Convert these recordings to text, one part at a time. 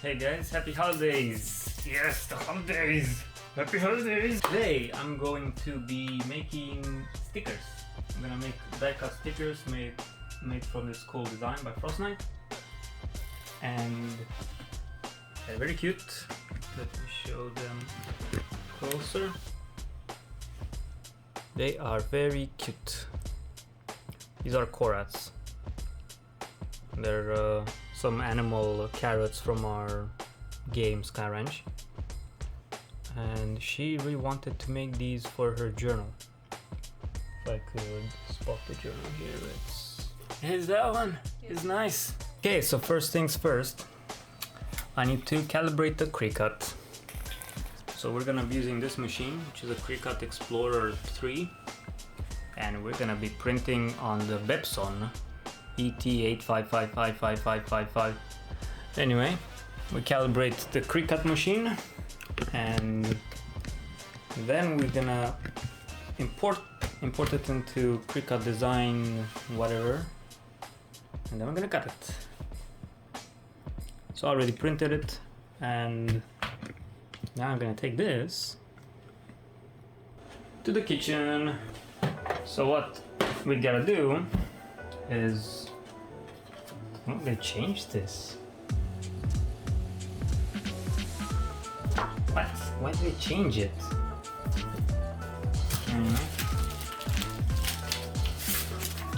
Hey guys, happy holidays! Yes, the holidays! Happy holidays! Today I'm going to be making stickers. I'm gonna make die-cut stickers made from this cool design by Frostnight. And they're very cute. Let me show them closer. They are very cute. These are Corrats. They're some animal carrots from our game SkyRanch, and she really wanted to make these for her journal. If I could spot the journal here, here's that one. It's nice. Okay, so first things first, I need to calibrate the Cricut. So we're gonna be using this machine, which is a Cricut Explore 3, and we're gonna be printing on the Bepson ET8555555. Anyway, we calibrate the Cricut machine, and then we're gonna import it into Cricut design whatever, and then we're gonna cut it. So I already printed it, and now I'm gonna take this to the kitchen. So what we gotta do is, oh, they changed this. What? Why did they change it?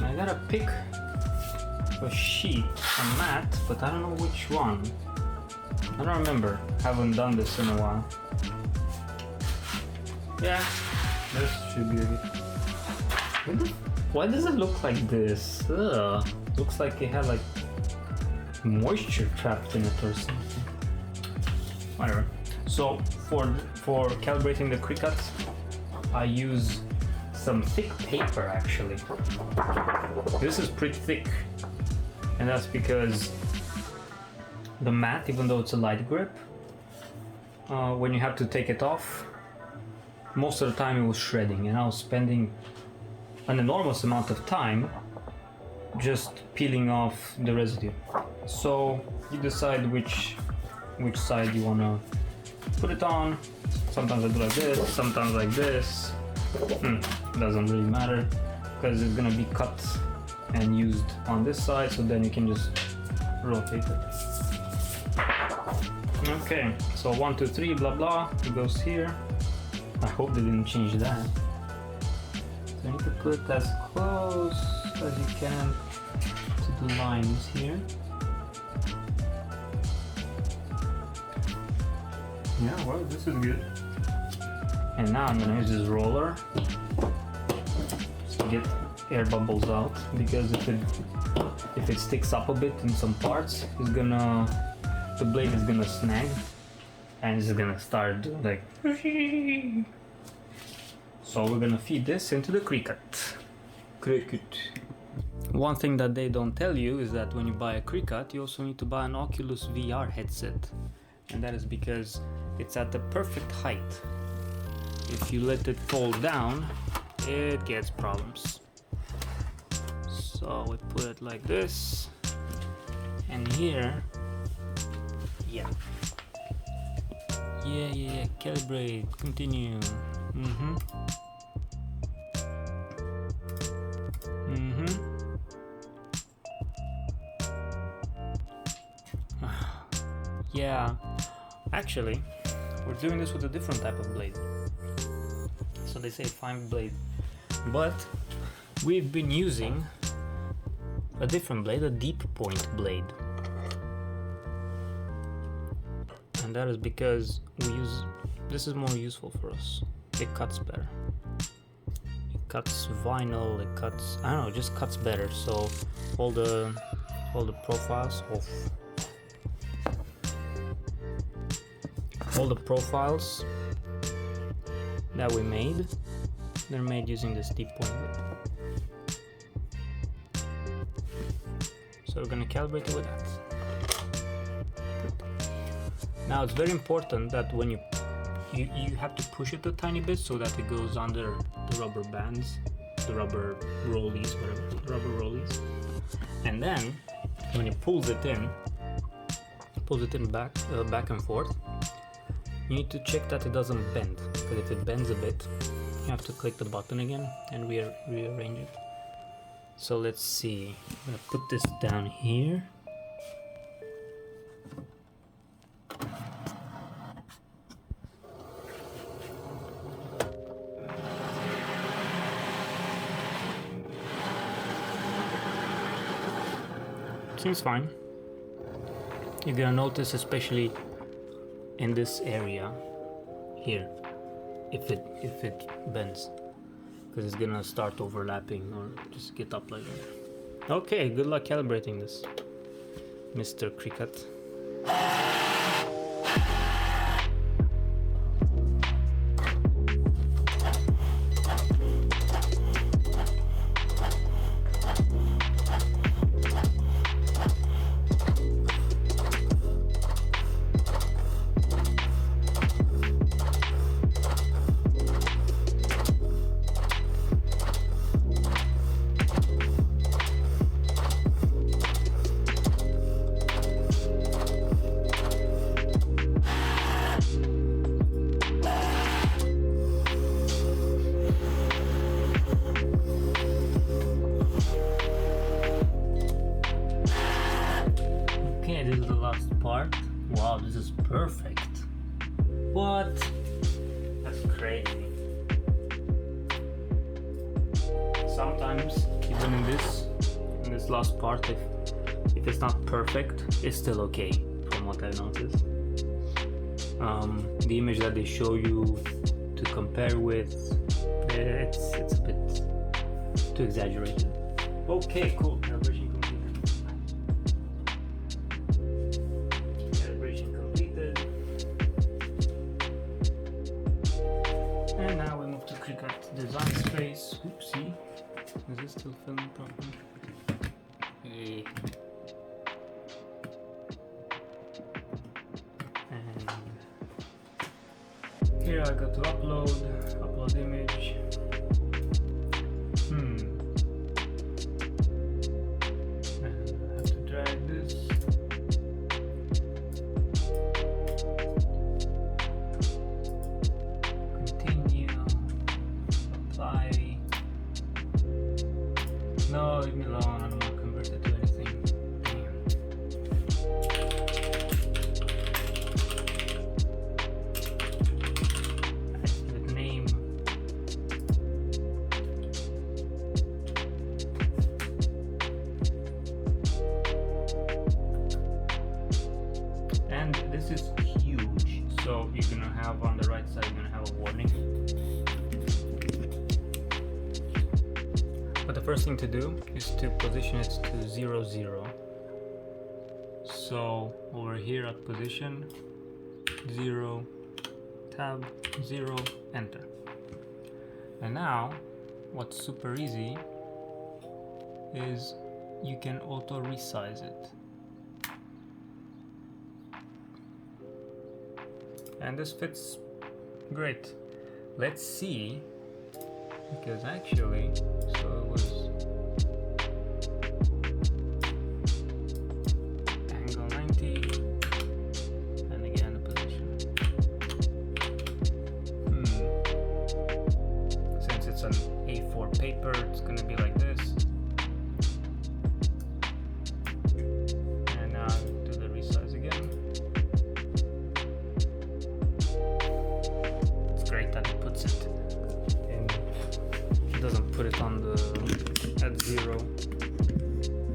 I gotta pick a sheet, a mat, but I don't know which one. I don't remember. Haven't done this in a while. Yeah, this should be it. Why does it look like this? Ugh. Looks like it had like moisture trapped in it or something. Whatever. So for calibrating the Cricut, I use some thick paper actually. This is pretty thick, and that's because the mat, even though it's a light grip, when you have to take it off, most of the time it was shredding, and I was spending an enormous amount of time just peeling off the residue. So you decide which side you wanna put it on. Sometimes I do like this, sometimes like this. Doesn't really matter because it's gonna be cut and used on this side, so then you can just rotate it. Okay, so 1, 2, 3, blah blah, it goes here. I hope they didn't change that. So you need to put it as close as you can to the lines here. Yeah, well, this is good. And now I'm gonna use this roller to get air bubbles out, because if it sticks up a bit in some parts, the blade is gonna snag and it's gonna start like. So we're gonna feed this into the Cricut. One thing that they don't tell you is that when you buy a Cricut, you also need to buy an Oculus VR headset, and that is because it's at the perfect height. If you let it fall down, it gets problems. So we put it like this, and here, yeah, calibrate, continue. Yeah, actually, we're doing this with a different type of blade. So they say fine blade, but we've been using a different blade, a deep point blade, and that is because this is more useful for us. It cuts better. It cuts vinyl. It cuts, I don't know, just cuts better. So all the profiles that we made, they're made using this deep point blade. So we're gonna calibrate it with that. Now it's very important that when you have to push it a tiny bit so that it goes under the rubber bands, the rubber rollies, whatever, rubber rollies. And then when it pulls it in, pulls it in back and forth, you need to check that it doesn't bend, because if it bends a bit, you have to click the button again and rearrange it. So let's see, I'm gonna put this down here. Seems fine. You're gonna notice, especially in this area here, if it bends, because it's gonna start overlapping or just get up like that. Okay, good luck calibrating this, Mr. Cricut. This is the last part. Wow, this is perfect. What? That's crazy. Sometimes, even in this last part, if it's not perfect, it's still okay, from what I've noticed. The image that they show you to compare with, it's a bit too exaggerated. Okay, cool. Calibration completed. Calibration completed. And now we move to Cricut Design Space. Oopsie. Is this still filming properly? Yeah. And here I go to upload image. And I have to drag this. Continue. Apply. No, leave me alone. I don't want to convert it to anything. Give it a name. And this is huge. So you're gonna have on the right side, you're gonna have a warning. But the first thing to do is to position it to 0, 0. So over here at position 0, tab 0, enter. And now what's super easy is you can auto resize it. And this fits great. Let's see, because actually, so it was angle 90, and again the position. Since it's an A4 paper, it's gonna be like this. And now do the resize again. It's great that it puts it in. It doesn't put it on the at 0.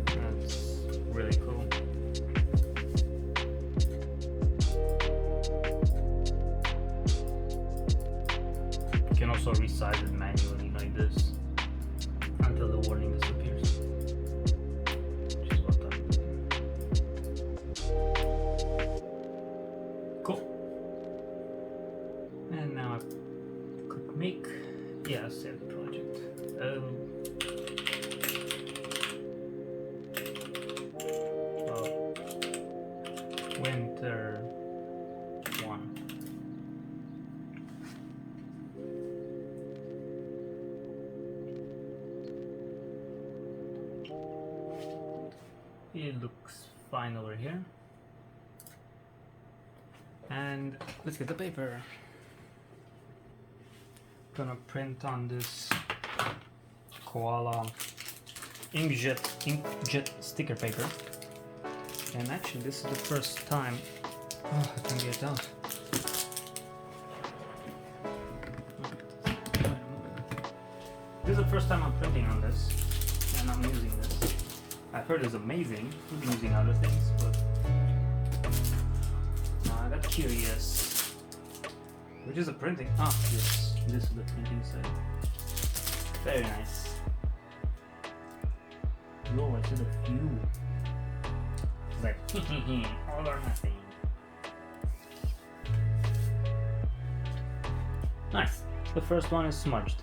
That's really cool. You can also resize it manually like this until the warning disappears, which is what I'm doing. Cool. And now I click make. Yeah, save project. Winter 1. It looks fine over here. And let's get the paper. Gonna print on this koala inkjet sticker paper. And actually this is the first time, oh, I can't get it out. This is the first time I'm printing on this, and I'm using this. I've heard it's amazing. I've been using other things, but I got curious. Which is the printing? Ah, yes, this is the printing side. Very nice. Yo, I said a few. It's like, all or nothing. Nice. The first one is smudged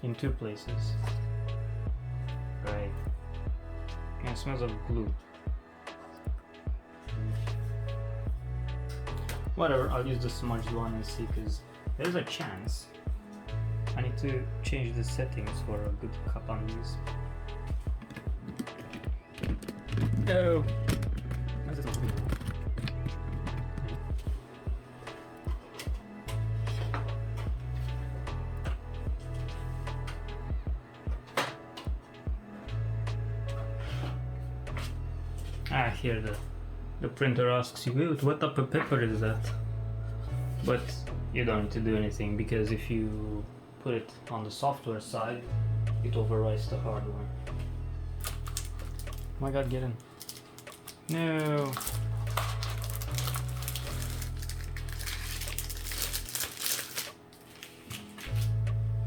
in 2 places. Great. And it smells of glue. Whatever, I'll use the smudged one and see, because there's a chance I need to change the settings for a good cup on these. No! Here the printer asks you, what type of paper is that? But you don't need to do anything, because if you put it on the software side, it overwrites the hardware. Oh my god, get in. No!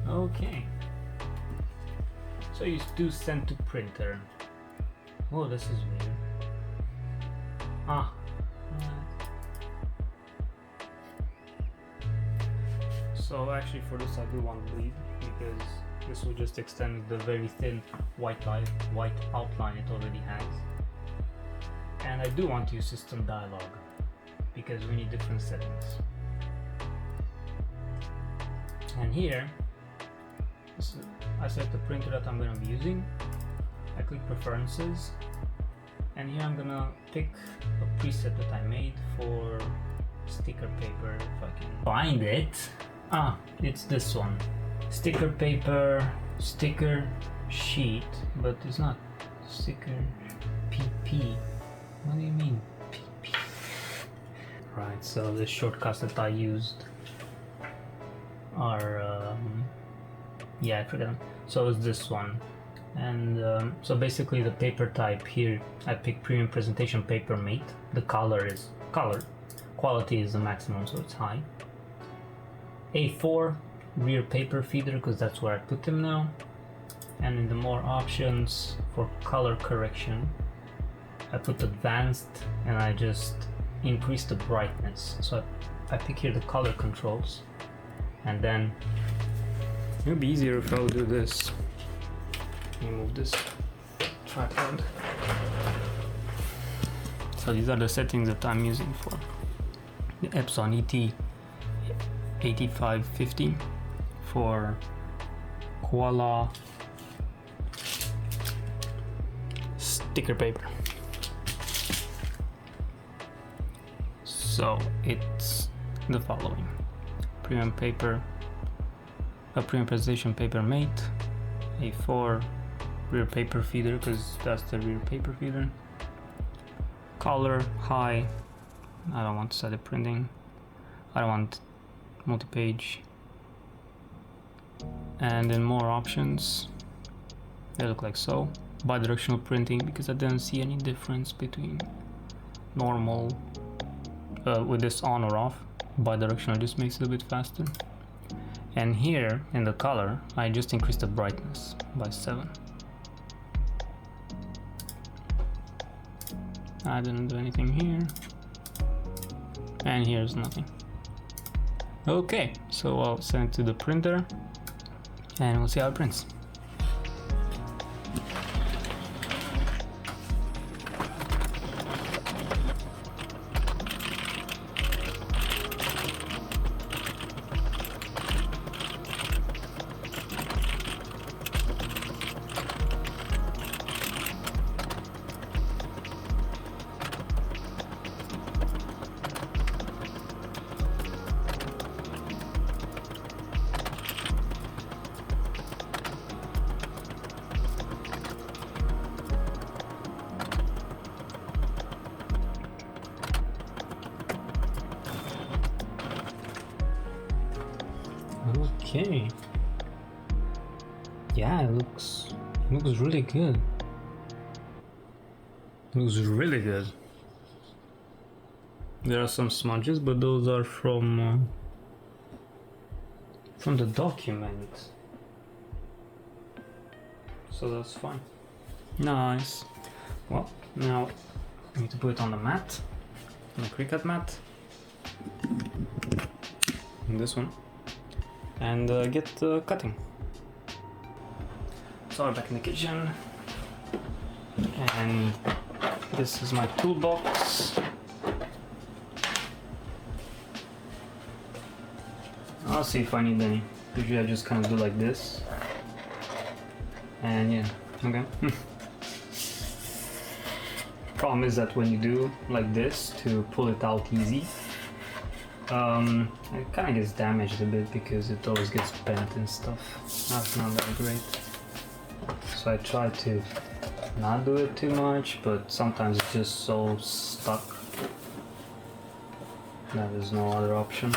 Okay. So you do send to printer. Oh, this is weird. Ah. So actually for this I do want bleed, because this will just extend the very thin white outline it already has. And I do want to use system dialog, because we need different settings. And here, I select the printer that I'm going to be using. I click preferences. And here I'm gonna pick a preset that I made for sticker paper, if I can find it. Ah, it's this one. Sticker paper, sticker sheet, but it's not sticker PP. What do you mean PP? Right, so the shortcuts that I used are, yeah, I forgot them. So it's this one. And so basically the paper type here, I pick premium presentation paper mate. The color is color. Quality is the maximum, so it's high. A4 rear paper feeder, because that's where I put them now. And in the more options for color correction, I put advanced, and I just increase the brightness. So I pick here the color controls, and then it'll be easier if I'll do this. Move this tripod. So these are the settings that I'm using for the Epson ET8550 for koala sticker paper. So it's the following: premium paper, a premium presentation paper mate, A4 rear paper feeder, because that's the rear paper feeder. Color high. I don't want static printing. I don't want multi-page. And then more options. They look like so. Bidirectional printing, because I didn't see any difference between normal with this on or off. Bidirectional just makes it a bit faster. And here in the color, I just increased the brightness by 7. I didn't do anything here, and here's nothing. Okay, so I'll send it to the printer and we'll see how it prints. Okay. Yeah, it looks really good. Looks really good. There are some smudges, but those are from the document, so that's fine. Nice. Well, now I need to put it on the mat, on the Cricut mat, and this one, and get cutting. So we're back in the kitchen, and this is my toolbox. I'll see if I need any. Usually I just kind of do like this. And yeah, okay. Problem is that when you do like this to pull it out easy, it kind of gets damaged a bit because it always gets bent and stuff. That's not that great. So I try to not do it too much, but sometimes it's just so stuck that there's no other option.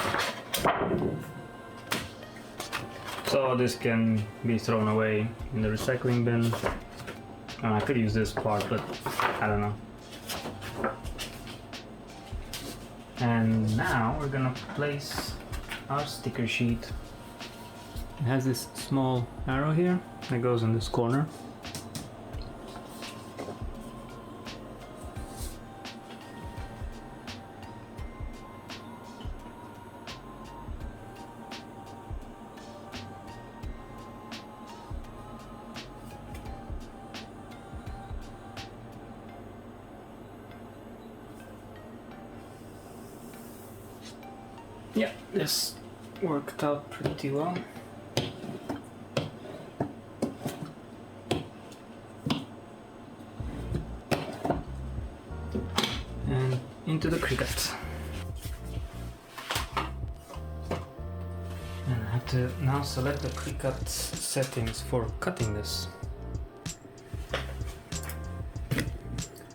So this can be thrown away in the recycling bin. I could use this part, but I don't know. And now we're gonna place our sticker sheet. It has this small arrow here that goes in this corner. Yeah, this worked out pretty well. And into the Cricut. And I have to now select the Cricut settings for cutting this.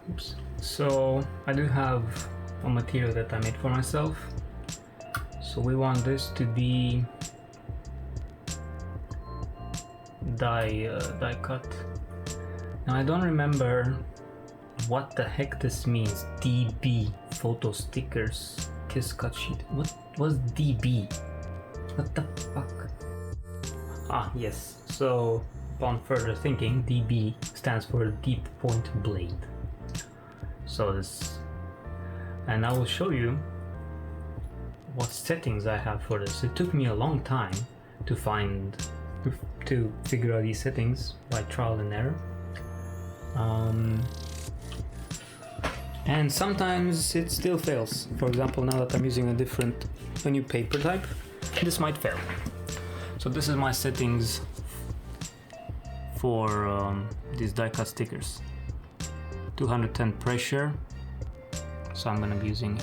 Oops. So I do have a material that I made for myself. So we want this to be die cut. Now I don't remember what the heck this means. DB photo stickers kiss cut sheet. What was DB? What the fuck? Ah yes. So upon further thinking, DB stands for deep point blade. So this, and I will show you what settings I have for this. It took me a long time to figure out these settings by trial and error. And sometimes it still fails. For example, now that I'm using a new paper type, this might fail. So this is my settings for these die cut stickers. 210 pressure, so I'm gonna be using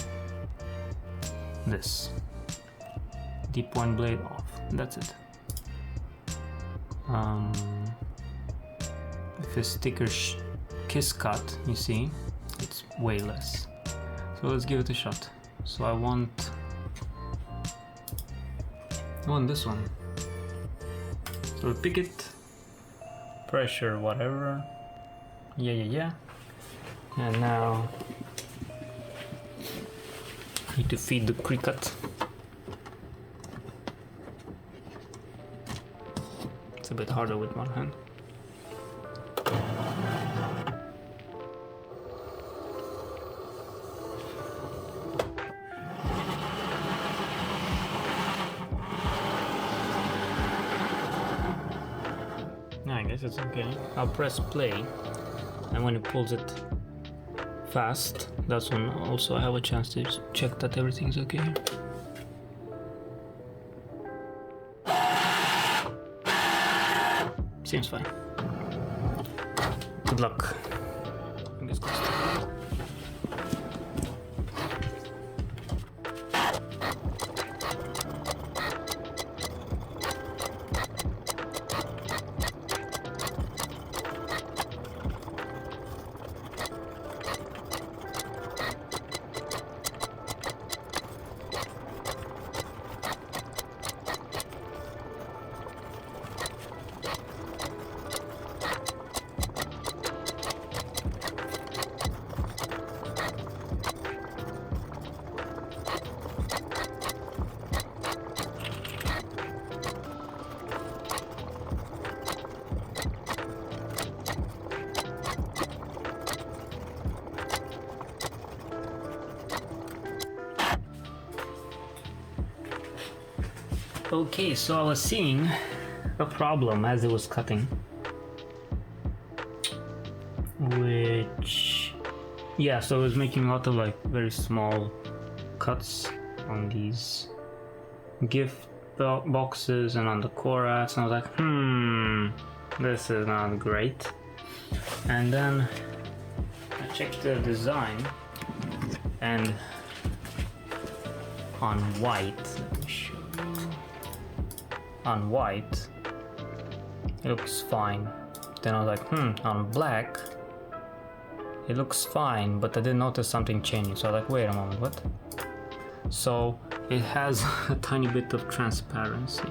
this. Deep point blade off. That's it. If a sticker kiss cut, you see, it's way less. So let's give it a shot. So I want this one. So pick it, pressure, whatever. Yeah. And now need to feed the Cricut. It's a bit harder with one hand. I guess it's okay. I'll press play, and when it pulls it fast, that's when also I have a chance to check that everything's okay. Seems fine. Good luck. Fingers crossed. Okay, so I was seeing a problem as it was cutting, which, yeah, so it was making a lot of like very small cuts on these gift boxes and on the Corrats, and I was like, this is not great. And then I checked the design, and on white, let me show you. On white, it looks fine. Then I was like, on black, it looks fine, but I did notice something changing. So I was like, wait a moment, what? So it has a tiny bit of transparency.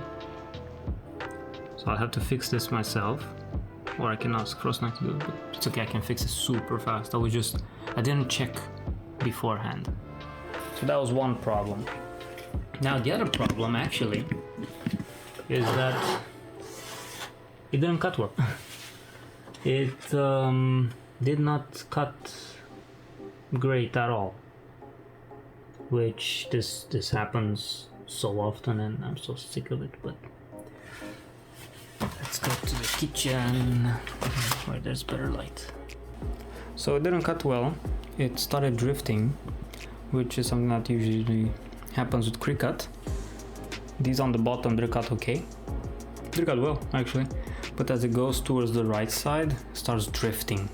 So I'll have to fix this myself, or I can ask Frostnight to do it, but it's okay, I can fix it super fast. I didn't check beforehand. So that was one problem. Now the other problem actually is that it didn't cut well. It did not cut great at all, which this happens so often and I'm so sick of it. But let's go to the kitchen where there's better light. So it didn't cut well. It started drifting, which is something that usually happens with Cricut. These on the bottom, they're cut okay. They're cut well, actually. But as it goes towards the right side, it starts drifting.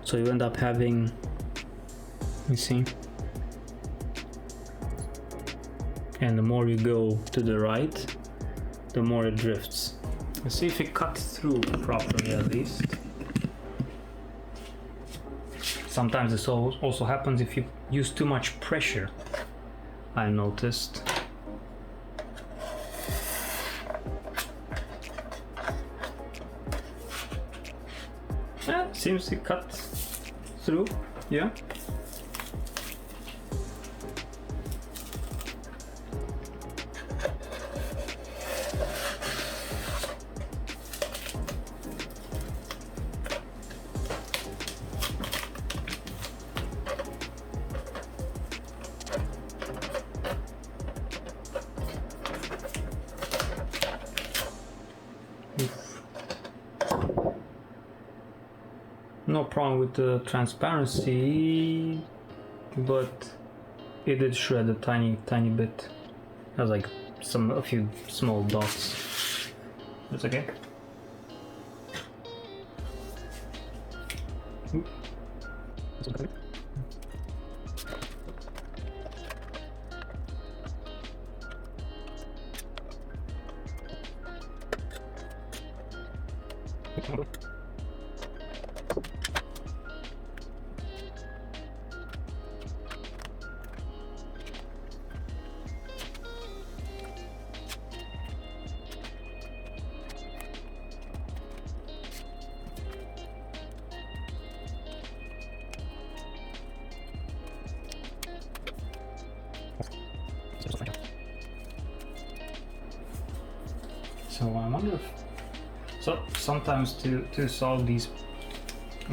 So you end up having, you see? And the more you go to the right, the more it drifts. Let's see if it cuts through properly at least. Sometimes this also happens if you use too much pressure, I noticed. Yeah, seems to cut through, yeah. No problem with the transparency, but it did shred a tiny bit. It has like a few small dots. That's okay. That's okay. So I wonder if sometimes to solve these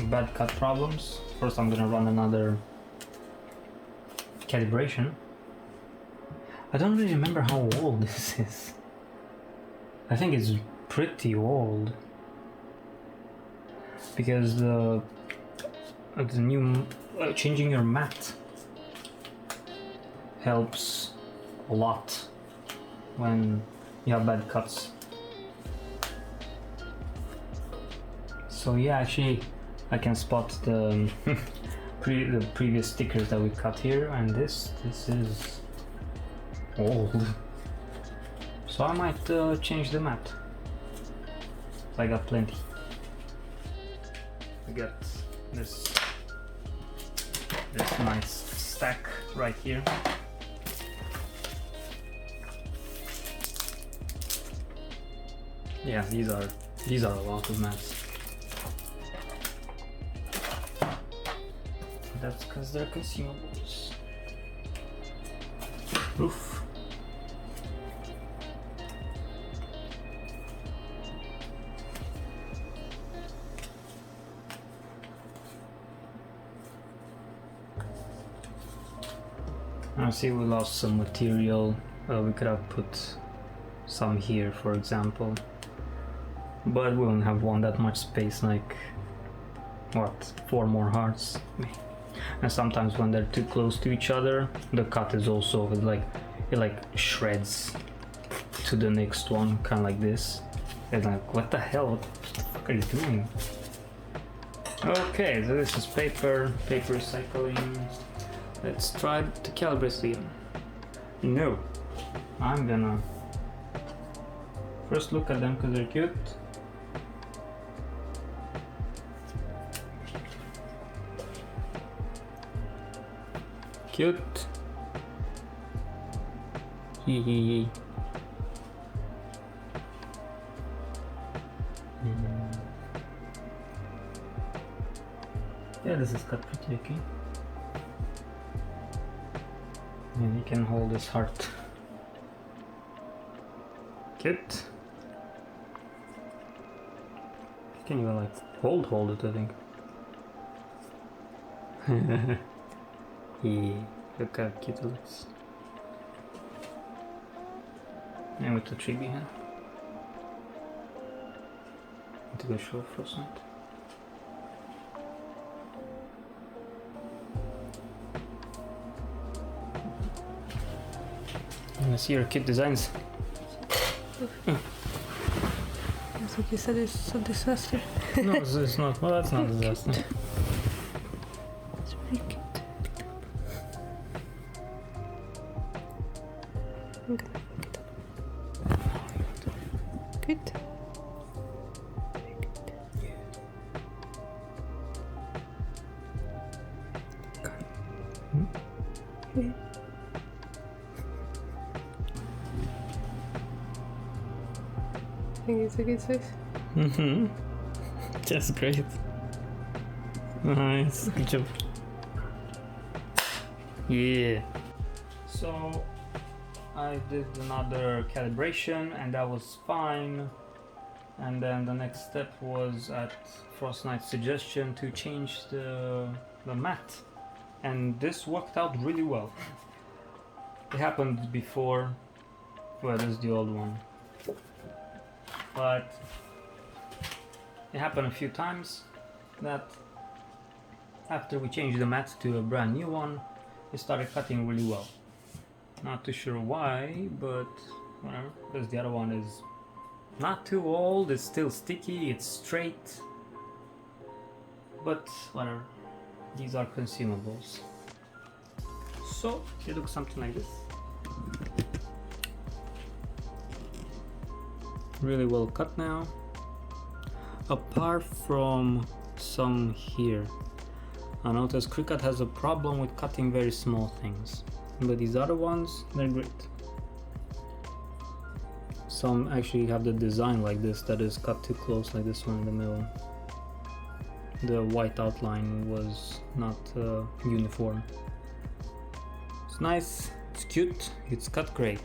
bad cut problems, first I'm gonna run another calibration. I don't really remember how old this is. I think it's pretty old because the new changing your mat helps a lot when you have bad cuts. So yeah, actually I can spot the the previous stickers that we cut here, and this is old. So I might change the mat. I got plenty. I got this nice stack right here. Yeah, these are a lot of mats. That's because they're consumables. Oof. I see we lost some material. We could have put some here, for example. But we won't have one that much space, like what, 4 more hearts. And sometimes when they're too close to each other, the cut is also it like shreds to the next one, kind of like this. And like, what the hell? What the fuck are you doing? Okay, so this is paper recycling. Let's try to calibrate again. No, I'm gonna first look at them because they're cute. Cute. Hee hee. Yeah, this is cut pretty okay. And you can hold this heart. Cute. You can even like hold it, I think. Yeah, look how cute it looks. And with the tree behind. To go show Frostnight. I see your cute designs. I thought you said it's a disaster. No, it's not. Well, that's not a disaster. It's really cute. I'm gonna pick it up. Good. Yeah. I think it's a good size. Mm-hmm. That's great. Nice. Good job. Yeah. So I did another calibration and that was fine. And then the next step was at Frostnight's suggestion to change the mat. And this worked out really well. It happened before. Well, this is the old one. But it happened a few times that after we changed the mat to a brand new one, it started cutting really well. Not too sure why, but whatever, because the other one is not too old, it's still sticky, it's straight, but whatever, these are consumables. So it looks something like this. Really well cut now, apart from some here. I noticed Cricut has a problem with cutting very small things, but these other ones, they're great. Some actually have the design like this, that is cut too close, like this one in the middle. The white outline was not uniform. It's nice, it's cute, it's cut great.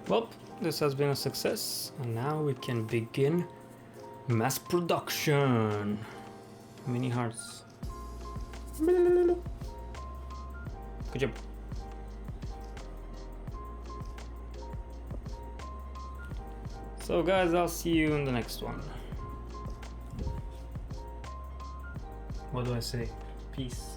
Well, this has been a success, and now we can begin mass production. Mini hearts. Good job. So guys, I'll see you in the next one. What do I say? Peace.